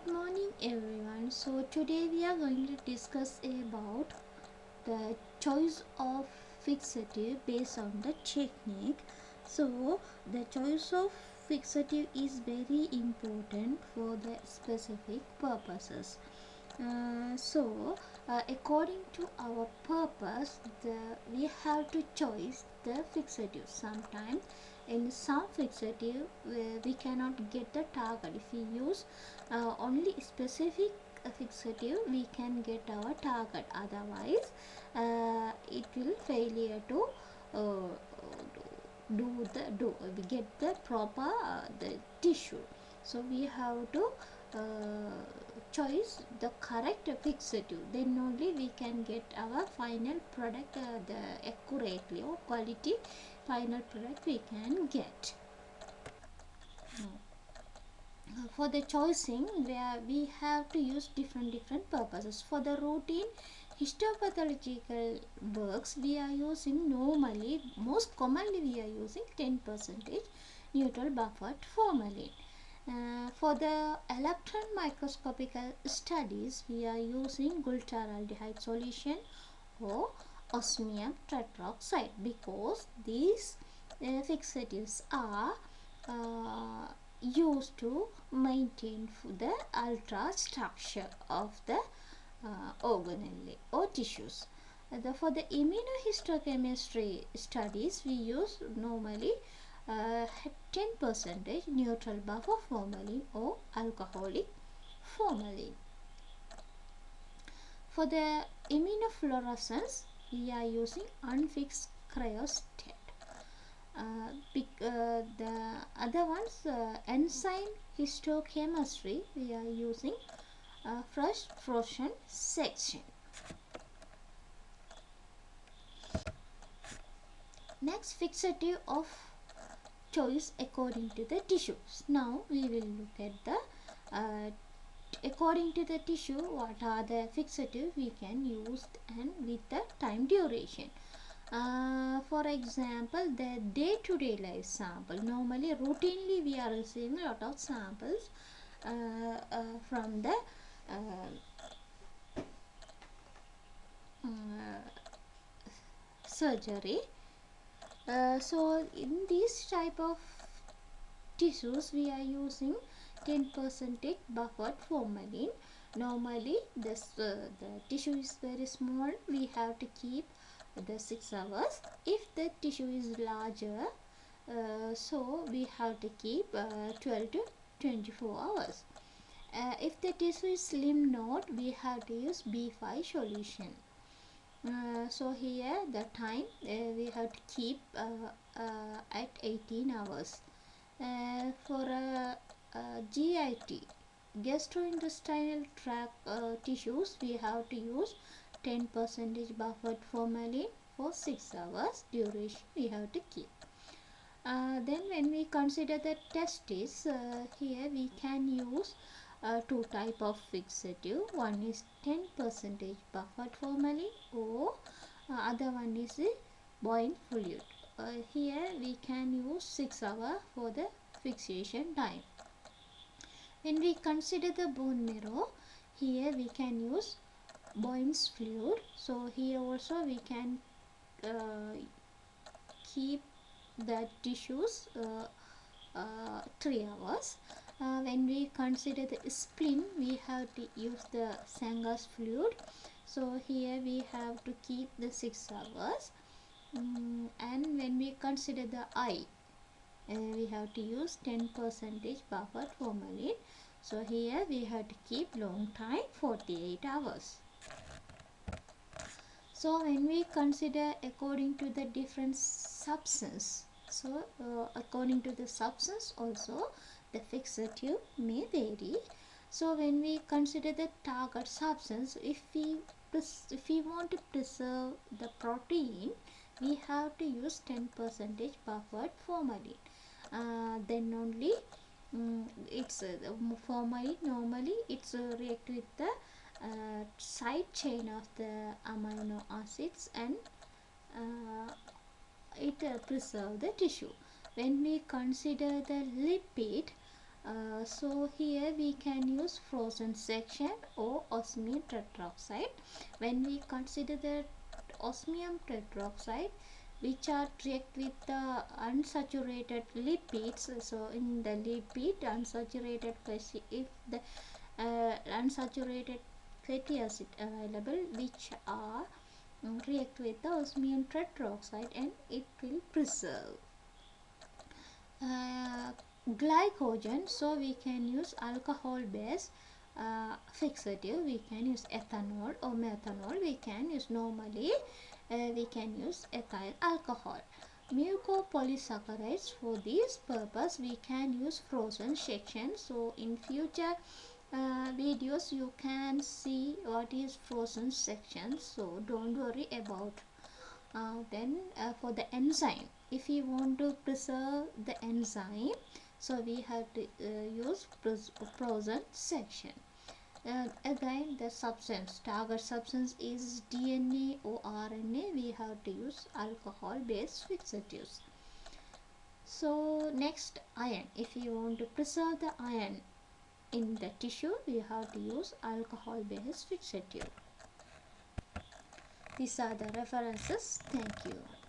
Good morning everyone. So today we are going to discuss about the choice of fixative based on the technique. So the choice of fixative is very important for the specific purposes. According to our purpose, we have to choose the fixative. Sometimes in some fixative we cannot get the target. If we use only specific fixative, we can get our target. Otherwise, it will failure to we get the proper the tissue. So we have to choose the correct fixative, then only we can get our final product the accurately or quality final product we can get. For the choosing, where we have to use different purposes. For the routine histopathological works, we are using normally, most commonly we are using 10% neutral buffered formalin. For the electron microscopical studies, we are using glutaraldehyde solution or osmium tetroxide, because these fixatives are used to maintain the ultrastructure of the organelle or tissues. For the immunohistochemistry studies, we use normally 10% neutral buffer formalin or alcoholic formalin. For the immunofluorescence, we are using unfixed cryostat. The other ones, enzyme histochemistry, we are using fresh frozen section. Next, fixative of choice according to the tissues. Now we will look at the according to the tissue, what are the fixative we can use and with the time duration. For example, the day-to-day life sample. Normally, routinely we are receiving a lot of samples from the surgery. So in this type of tissues, we are using 10% buffered formalin. Normally, the tissue is very small. We have to keep the 6 hours. If the tissue is larger, so we have to keep 12 to 24 hours. If the tissue is slim node, we have to use B5 solution. So here the time we have to keep at 18 hours. For GIT, gastrointestinal tract tissues, we have to use 10% buffered formalin for 6 hours duration we have to keep. Then when we consider the testes, here we can use two type of fixative. One is 10% buffered formalin or other one is the buoyant fluid. Here we can use 6 hours for the fixation time. When we consider the bone marrow, here we can use buoyant fluid. So here also we can keep the tissues 3 hours. When we consider the spleen, we have to use the Sangas fluid. So here we have to keep the 6 hours. And when we consider the eye, we have to use 10% buffered formalin. So here we have to keep long time, 48 hours. So when we consider according to the different substance, so according to the substance also the fixative may vary. So when we consider the target substance, if we want to preserve the protein, we have to use 10% buffered formalin. Then only it's formalin normally it's react with the side chain of the amino acids and it preserve the tissue. When we consider the lipid, So here we can use frozen section or osmium tetroxide. When we consider the osmium tetroxide, which are react with the unsaturated lipids, so in the lipid unsaturated fatty, if the unsaturated fatty acid available which are react with the osmium tetroxide, and it will preserve uh, glycogen. So we can use alcohol based fixative. We can use ethanol or methanol. We can use normally we can use ethyl alcohol. Mucopolysaccharides, for this purpose we can use frozen section. So in future videos you can see what is frozen section, so don't worry about. Then for the enzyme, if you want to preserve the enzyme, so we have to use frozen section. Again, the substance, target substance is DNA or RNA, we have to use alcohol based fixatives. So next, iron, if you want to preserve the iron in the tissue, we have to use alcohol based fixative. These are the references. Thank you.